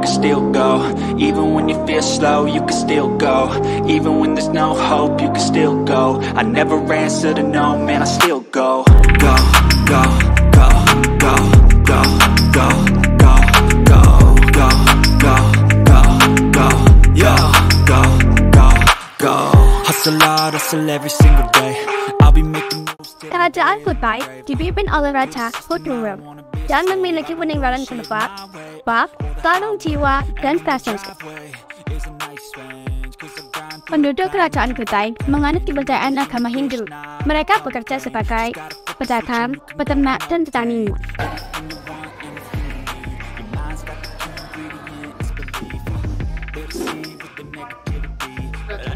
can still go. Even when you feel slow, you can still go. Even when there's no hope, you can still go. I never answer to no, man, I still go. Go, go, go, go, go, go, go, go, go, go, go, go, yo, go, go, go. Hustle hard, hustle every single day. I'll be making moves. Kerajaan Kutai dipimpin oleh Raja Hudurem dan memiliki peninggalan tempat, bab, tarung jiwa, dan prestasi. Penduduk kerajaan Kutai menganut kepercayaan agama Hindu. Mereka bekerja sebagai pedagang, peternak, dan petani.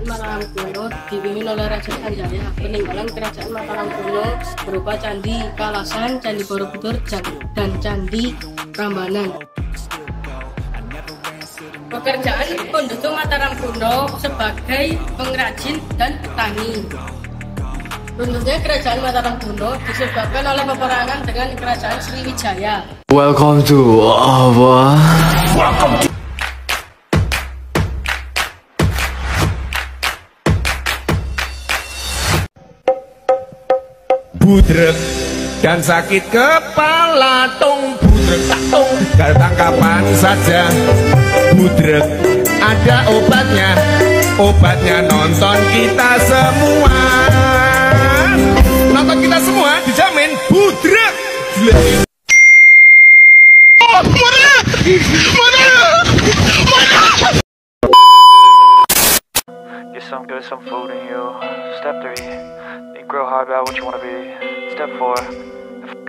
Mataram kuno dipimpin oleh Raja Sanjaya. Peninggalan kerajaan Mataram kuno berupa Candi Kalasan, Candi Borobudur, dan Candi Prambanan. Pekerjaan penduduk Mataram kuno sebagai pengrajin dan petani. Runtuhnya kerajaan Mataram kuno disebabkan oleh peperangan dengan kerajaan Sriwijaya. Welcome to Welcome to budrek dan sakit kepala tung budrek tak tung datang kapan saja budrek ada obatnya nonton kita semua dijamin budrek. Get some good, some food in you. Step 3, think real hard about what you want to be. Step 4,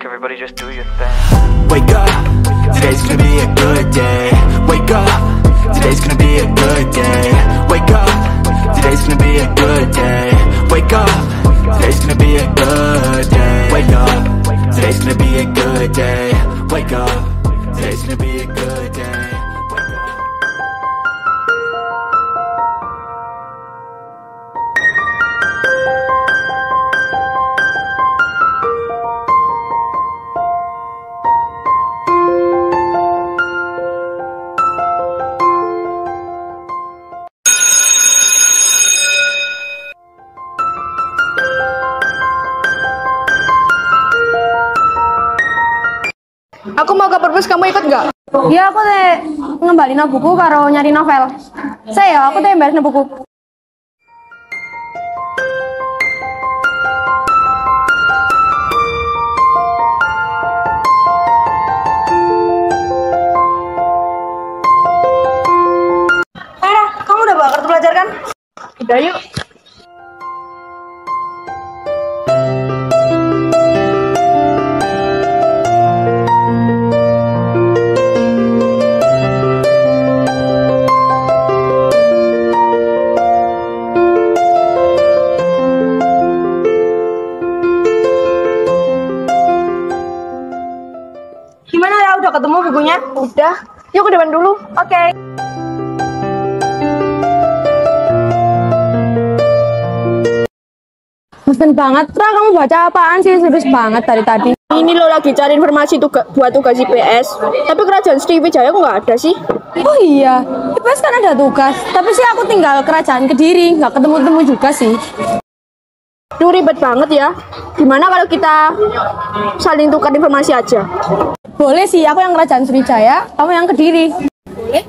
everybody just do your thing. Wake up, today's gonna be a good day. Wake up, today's gonna be a good day. Wake up, today's gonna be a good day. Wake up, today's gonna be a good day. Wake up, today's gonna be a good day. Wake up, today's gonna be a good day. Aku mau ke perpus, kamu ikut nggak? Ya, aku teh ngembalin buku karo nyari novel. Saya, aku teh baris buku. Ayo, kamu udah bawa kartu pelajar kan? Udah yuk. Gimana ya, udah ketemu bukunya? Udah, yuk ke depan dulu. Oke. Bosen banget, Ra, kamu baca apaan sih? Serius banget dari tadi. Ini lo lagi cari informasi buat tugas IPS. Tapi kerajaan Sriwijaya kok nggak ada sih? Oh iya, IPS kan ada tugas. Tapi sih aku tinggal kerajaan Kediri, nggak ketemu-temu juga sih. Duh, ribet banget ya. Gimana kalau kita saling tukar informasi aja? Boleh sih, aku yang kerajaan Sriwijaya, kamu yang Kediri. Boleh.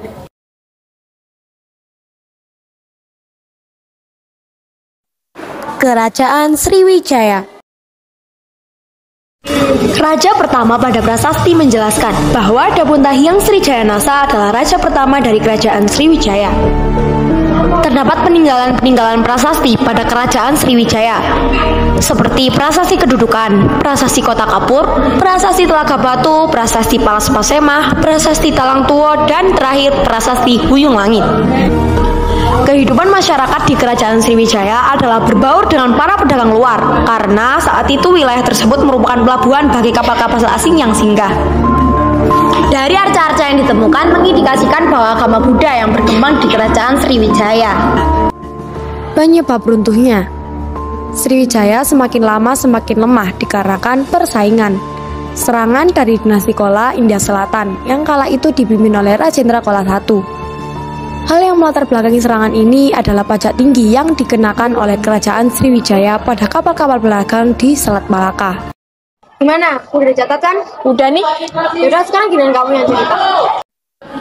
Kerajaan Sriwijaya. Raja pertama pada prasasti menjelaskan bahwa Dapunta Hyang Srijayanasa adalah raja pertama dari kerajaan Sriwijaya. Terdapat peninggalan-peninggalan prasasti pada kerajaan Sriwijaya, seperti prasasti kedudukan, prasasti kota kapur, prasasti telaga batu, prasasti palas pasemah, prasasti talang tuo, dan terakhir prasasti Huyung Langit. Kehidupan masyarakat di kerajaan Sriwijaya adalah berbaur dengan para pedagang luar, karena saat itu wilayah tersebut merupakan pelabuhan bagi kapal-kapal asing yang singgah. Dari arca-arca yang ditemukan mengindikasikan bahwa agama Buddha yang berkembang di kerajaan Sriwijaya. Penyebab runtuhnya, Sriwijaya semakin lama semakin lemah dikarenakan persaingan. serangan dari dinasti Chola India Selatan yang kala itu dipimpin oleh Rajendra Chola I. Hal yang melatar belakangi serangan ini adalah pajak tinggi yang dikenakan oleh kerajaan Sriwijaya pada kapal-kapal berdagang di Selat Malaka. Gimana? Udah dicatat kan? Udah nih. Yaudah sekarang giliran kamu yang cerita.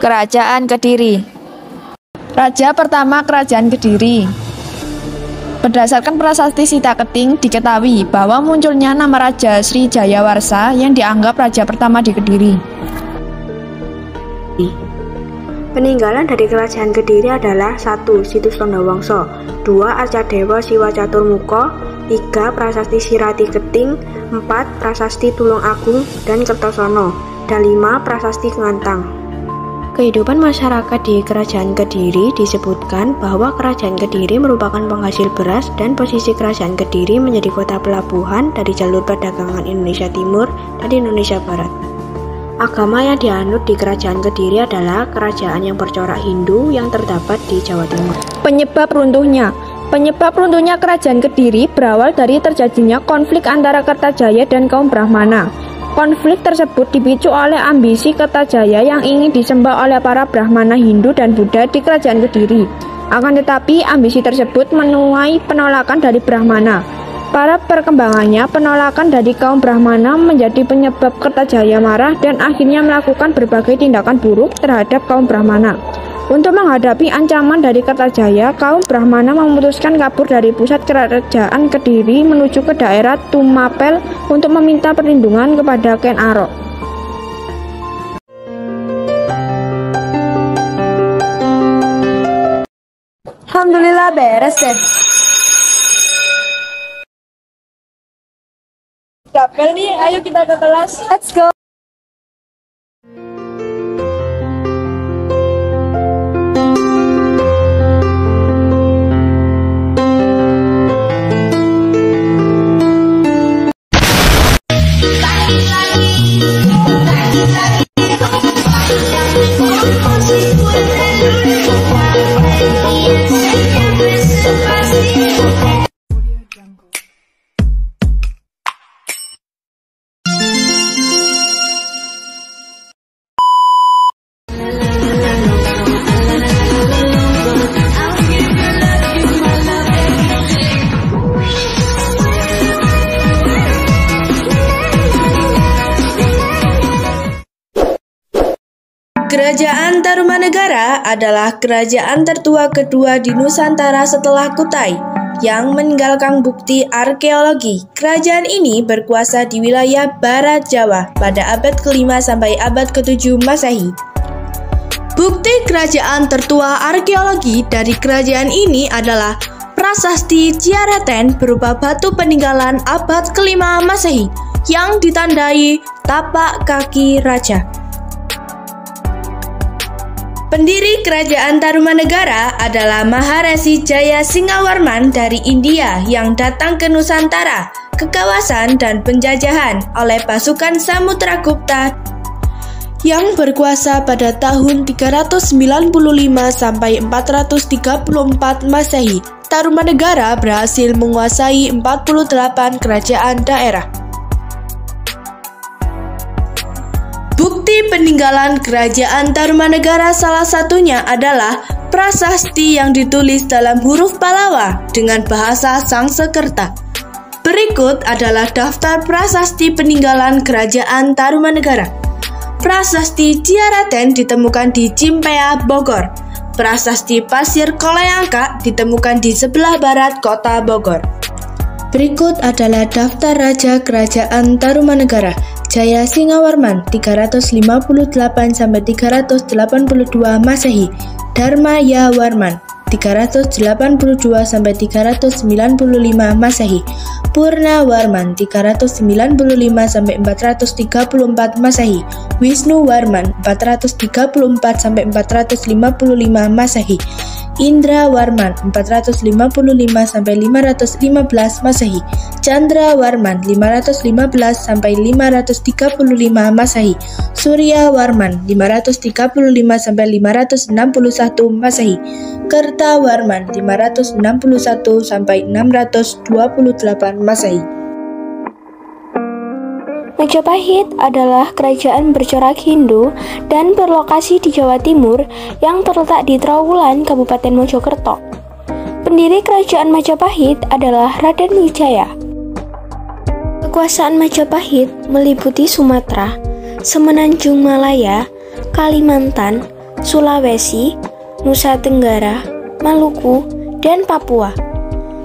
Kerajaan Kediri. Raja pertama Kerajaan Kediri. Berdasarkan prasasti Sita Keting diketahui bahwa munculnya nama Raja Sri Jayawarsa yang dianggap raja pertama di Kediri. Peninggalan dari Kerajaan Kediri adalah 1. Situs Tondowongso, 2. Arcadewa Siwa Caturmuka, 3. Prasasti Sirati Keting, 4. Prasasti Tulung Agung dan Kertosono, dan 5. Prasasti Ngantang. Kehidupan masyarakat di Kerajaan Kediri disebutkan bahwa Kerajaan Kediri merupakan penghasil beras dan posisi Kerajaan Kediri menjadi kota pelabuhan dari jalur perdagangan Indonesia Timur dan Indonesia Barat. Agama yang dianut di Kerajaan Kediri adalah kerajaan yang bercorak Hindu yang terdapat di Jawa Timur. Penyebab runtuhnya Kerajaan Kediri berawal dari terjadinya konflik antara Kertajaya dan kaum Brahmana. Konflik tersebut dipicu oleh ambisi Kertajaya yang ingin disembah oleh para Brahmana Hindu dan Buddha di Kerajaan Kediri. Akan tetapi ambisi tersebut menuai penolakan dari Brahmana. Pada perkembangannya, penolakan dari kaum Brahmana menjadi penyebab Kertajaya marah dan akhirnya melakukan berbagai tindakan buruk terhadap kaum Brahmana. Untuk menghadapi ancaman dari Kertajaya, kaum Brahmana memutuskan kabur dari pusat Kerajaan Kediri menuju ke daerah Tumapel untuk meminta perlindungan kepada Ken Arok. Alhamdulillah beres deh. Dapel nih, ayo kita ke kelas. Let's go. Kerajaan Tarumanegara adalah kerajaan tertua kedua di Nusantara setelah Kutai yang meninggalkan bukti arkeologi. Kerajaan ini berkuasa di wilayah Barat Jawa pada abad ke-5 sampai abad ke-7 Masehi. Bukti kerajaan tertua arkeologi dari kerajaan ini adalah prasasti Ciaraten berupa batu peninggalan abad ke-5 Masehi yang ditandai tapak kaki raja. Pendiri Kerajaan Tarumanegara adalah Maharesi Jaya Singawarman dari India yang datang ke Nusantara, ke kawasan dan penjajahan oleh pasukan Samutragupta yang berkuasa pada tahun 395 sampai 434 Masehi. Tarumanegara berhasil menguasai 48 kerajaan daerah. Bukti peninggalan Kerajaan Tarumanegara salah satunya adalah prasasti yang ditulis dalam huruf Palawa dengan bahasa Sangsekerta. Berikut adalah daftar prasasti peninggalan Kerajaan Tarumanegara. Prasasti Ciaraten ditemukan di Cimpea, Bogor. Prasasti Pasir Koleangka ditemukan di sebelah barat kota Bogor. Berikut adalah daftar Raja Kerajaan Tarumanegara. Jaya Singawarman 358 sampai 382 Masehi. Dharmaya Warman 382 sampai 395 Masehi. Purna Warman 395 sampai 434 Masehi. Wisnu Warman 434 sampai 455 Masehi. Indra Warman 455 sampai 515 Masehi. Chandra Warman 515 sampai 535 Masehi. Surya Warman 535 sampai 561 Masehi. Kerta Warman 561 sampai 628 Masehi. Majapahit adalah kerajaan bercorak Hindu dan berlokasi di Jawa Timur yang terletak di Trawulan, Kabupaten Mojokerto. Pendiri kerajaan Majapahit adalah Raden Wijaya. Kekuasaan Majapahit meliputi Sumatera, Semenanjung Malaya, Kalimantan, Sulawesi, Nusa Tenggara, Maluku, dan Papua.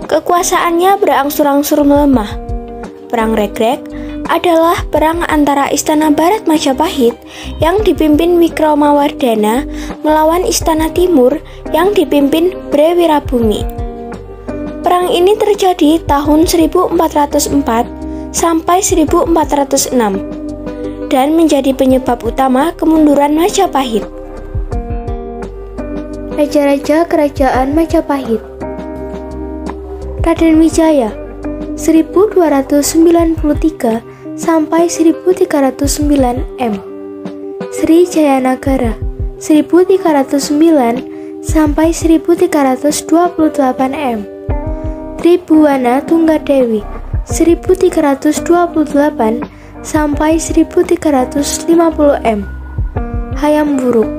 Kekuasaannya berangsur-angsur melemah. Perang Regrek adalah perang antara Istana Barat Majapahit yang dipimpin Wikramawardhana melawan Istana Timur yang dipimpin Bre Wirabumi. Perang ini terjadi tahun 1404 sampai 1406 dan menjadi penyebab utama kemunduran Majapahit. Raja-raja Kerajaan Majapahit. Raden Wijaya 1293 sampai 1309 M. Sri Jayanagara 1309 sampai 1328 M. Tribhuwana Tunggadewi 1328 sampai 1350 M. Hayam Wuruk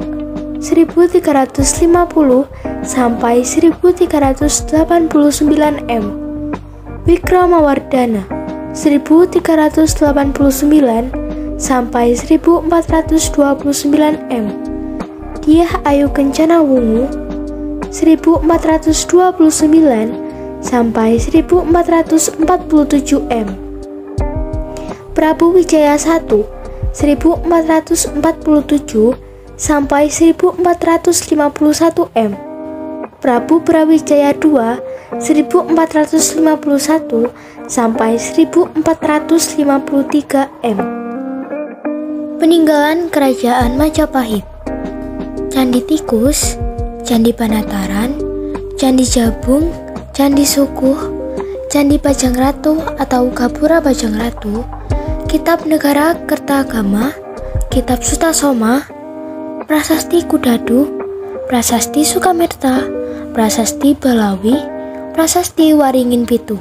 1350 sampai 1389 M. Wikramawardhana 1389 sampai 1429 M. Dyah Ayu Kencana Wungu 1429 sampai 1447 M. Prabu Wijaya I 1447 sampai 1451 M. Prabu Brawijaya II 1451 sampai 1453 M. Peninggalan Kerajaan Majapahit. Candi Tikus, Candi Panataran, Candi Jabung, Candi Sukuh, Candi Pajangratu atau Gapura Pajangratu, Kitab Negara Kertagama, Kitab Sutasoma, Prasasti Kudadu, Prasasti Sukamirta, Prasasti Balawi, Prasasti Waringin Pitu.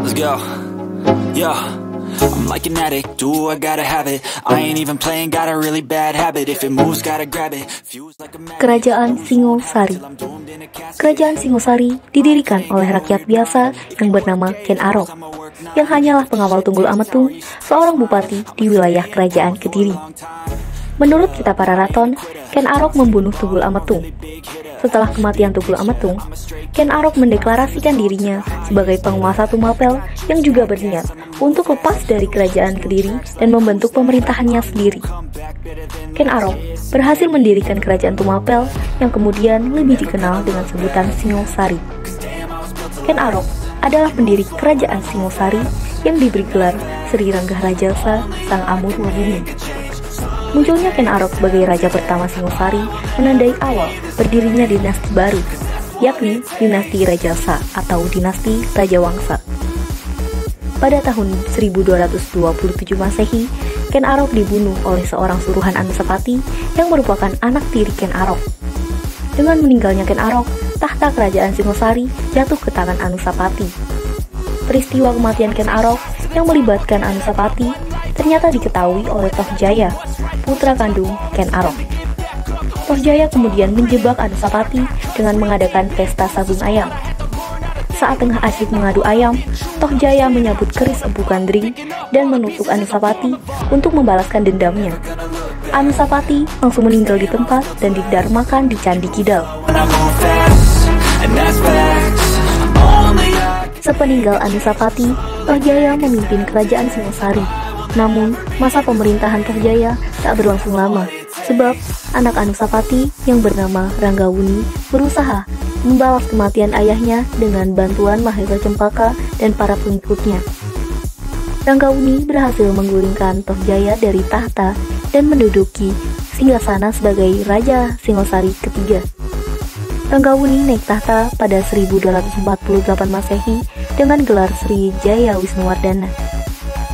Let's go. Yo, I'm like an addict, do I gotta have it. I ain't even playing, got a really bad habit. If it moves, gotta grab it. Kerajaan Singosari. Kerajaan Singosari didirikan oleh rakyat biasa yang bernama Ken Arok, yang hanyalah pengawal Tunggul Ametung, seorang bupati di wilayah Kerajaan Kediri. Menurut kitab Pararaton, Ken Arok membunuh Tunggul Ametung. Setelah kematian Tunggul Ametung, Ken Arok mendeklarasikan dirinya sebagai penguasa Tumapel yang juga berniat untuk lepas dari Kerajaan Kediri dan membentuk pemerintahannya sendiri. Ken Arok berhasil mendirikan Kerajaan Tumapel yang kemudian lebih dikenal dengan sebutan Singosari. Ken Arok adalah pendiri Kerajaan Singosari yang diberi gelar Sri Ranggahrajalsa Sang Amurwabumi. Munculnya Ken Arok sebagai raja pertama Singosari menandai awal berdirinya dinasti baru, yakni dinasti Rajalsa atau dinasti Raja Wangsa. Pada tahun 1227 Masehi, Ken Arok dibunuh oleh seorang suruhan Anusapati yang merupakan anak tiri Ken Arok. Dengan meninggalnya Ken Arok, tahta kerajaan Singosari jatuh ke tangan Anusapati. Peristiwa kematian Ken Arok yang melibatkan Anusapati ternyata diketahui oleh Toh Jaya, putra kandung Ken Arok. Toh Jaya kemudian menjebak Anusapati dengan mengadakan pesta sabung ayam. Saat tengah asyik mengadu ayam, Toh Jaya menyabut keris Empu Gandring dan menusuk Anusapati untuk membalaskan dendamnya. Anusapati langsung meninggal di tempat dan didarmakan di Candi Kidal. Sepeninggal Anusapati, Toh Jaya memimpin kerajaan Singosari. Namun, masa pemerintahan Toh Jaya tak berlangsung lama. Sebab anak Anusapati yang bernama Ranggawuni berusaha membalas kematian ayahnya dengan bantuan Mahesa Cempaka dan para pengikutnya. Ranggawuni berhasil menggulingkan Tohjaya dari tahta dan menduduki singgasana sebagai Raja Singosari ketiga. Ranggawuni naik tahta pada 1248 Masehi dengan gelar Sri Jaya Wisnuwardana.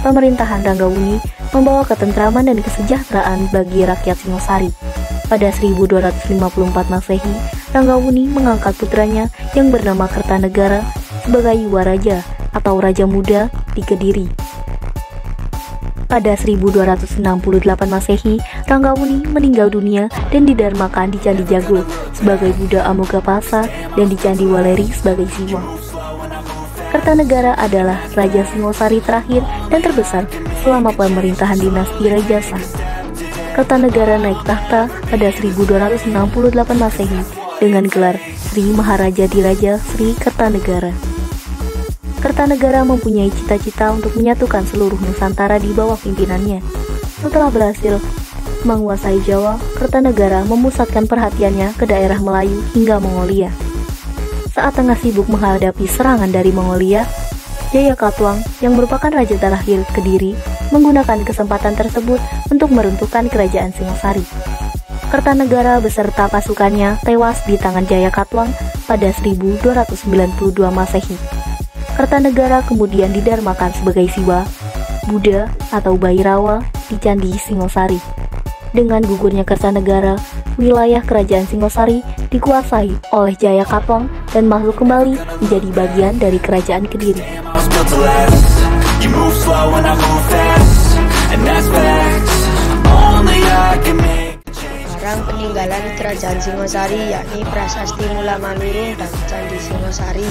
Pemerintahan Ranggawuni membawa ketentraman dan kesejahteraan bagi rakyat Singosari. Pada 1254 Masehi, Ranggawuni mengangkat putranya yang bernama Kertanegara sebagai Yuwaraja atau Raja Muda di Kediri. Pada 1268 Masehi, Ranggawuni meninggal dunia dan didarmakan di Candi Jago sebagai Buddha Amogapasa dan di Candi Waleri sebagai Siwa. Kertanegara adalah Raja Singosari terakhir dan terbesar selama pemerintahan dinasti Rajasa. Kertanegara naik tahta pada 1268 Masehi dengan gelar Sri Maharaja Diraja Sri Kertanegara. Kertanegara mempunyai cita-cita untuk menyatukan seluruh Nusantara di bawah pimpinannya. Setelah berhasil menguasai Jawa, Kertanegara memusatkan perhatiannya ke daerah Melayu hingga Mongolia. Saat tengah sibuk menghadapi serangan dari Mongolia, Jaya Katuang yang merupakan raja terakhir Kediri menggunakan kesempatan tersebut untuk meruntuhkan kerajaan Singosari. Kertanegara beserta pasukannya tewas di tangan Jaya Katuang pada 1292 Masehi. Kertanegara kemudian didarmakan sebagai Siwa, Buddha atau Bhairawa di Candi Singosari. Dengan gugurnya Kertanegara, wilayah kerajaan Singosari dikuasai oleh Jaya Katuang dan masuk kembali menjadi bagian dari kerajaan Kediri. Barang peninggalan kerajaan Singosari yakni Prasasti Mula Manurung dan Candi Singosari.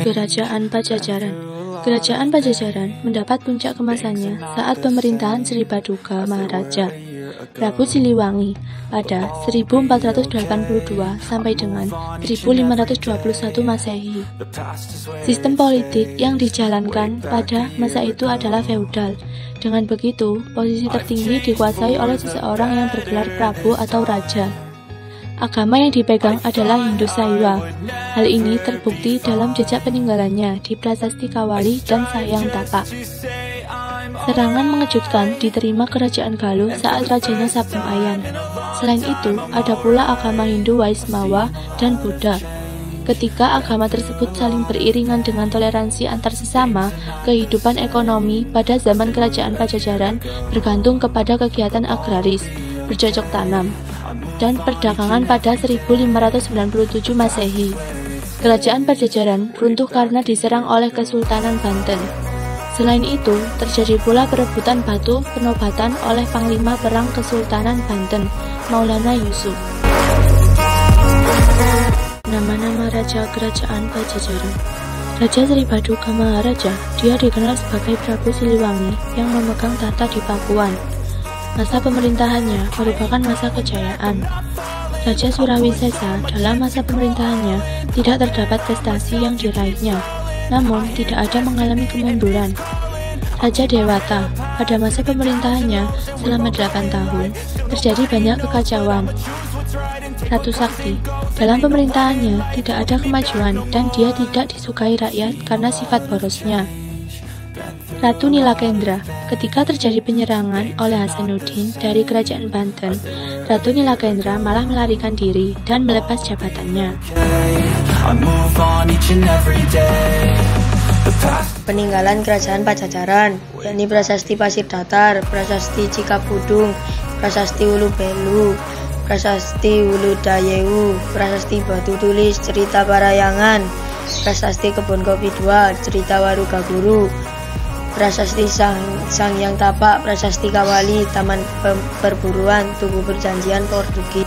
Kerajaan Pajajaran. Kerajaan Pajajaran mendapat puncak kemasannya saat pemerintahan Sri Paduka Maharaja Prabu Siliwangi pada 1482 sampai dengan 1521 Masehi. Sistem politik yang dijalankan pada masa itu adalah feodal. Dengan begitu, posisi tertinggi dikuasai oleh seseorang yang bergelar Prabu atau Raja. Agama yang dipegang adalah Hindu Saiwa. Hal ini terbukti dalam jejak peninggalannya di Prasasti Kawali dan Sayang Tapak. Serangan mengejutkan diterima kerajaan Galuh saat rajanya Sabung Ayan. Selain itu, ada pula agama Hindu Waismawa dan Buddha. Ketika agama tersebut saling beriringan dengan toleransi antar sesama, kehidupan ekonomi pada zaman kerajaan Pajajaran bergantung kepada kegiatan agraris, bercocok tanam, dan perdagangan pada 1597 Masehi. Kerajaan Pajajaran runtuh karena diserang oleh Kesultanan Banten. Selain itu, terjadi pula perebutan batu penobatan oleh Panglima Perang Kesultanan Banten, Maulana Yusuf. Nama-nama Raja Kerajaan Pajajaran. Raja Sri Paduka Maharaja, dia dikenal sebagai Prabu Siliwangi yang memegang tahta di Pakuan. Masa pemerintahannya merupakan masa kejayaan. Raja Surawisesa dalam masa pemerintahannya tidak terdapat prestasi yang diraihnya, namun tidak ada mengalami kemunduran. Raja Dewata, pada masa pemerintahannya selama 8 tahun, terjadi banyak kekacauan. Ratu Sakti, dalam pemerintahannya tidak ada kemajuan dan dia tidak disukai rakyat karena sifat borosnya. Ratu Nilakendra, ketika terjadi penyerangan oleh Hasanuddin dari kerajaan Banten, Ratu Nilakendra malah melarikan diri dan melepas jabatannya. Peninggalan kerajaan Pajajaran, yakni Prasasti Pasir Datar, Prasasti Cikapudung, Prasasti Ulu Belu, Prasasti Ulu Dayewu, Prasasti Batu Tulis, Cerita Parayangan, Prasasti Kebun Kopi 2, Cerita Waruga Guru, Prasasti Sangyang Tapak, Prasasti Kawali, Taman Perburuan, Tugu Perjanjian Portugis.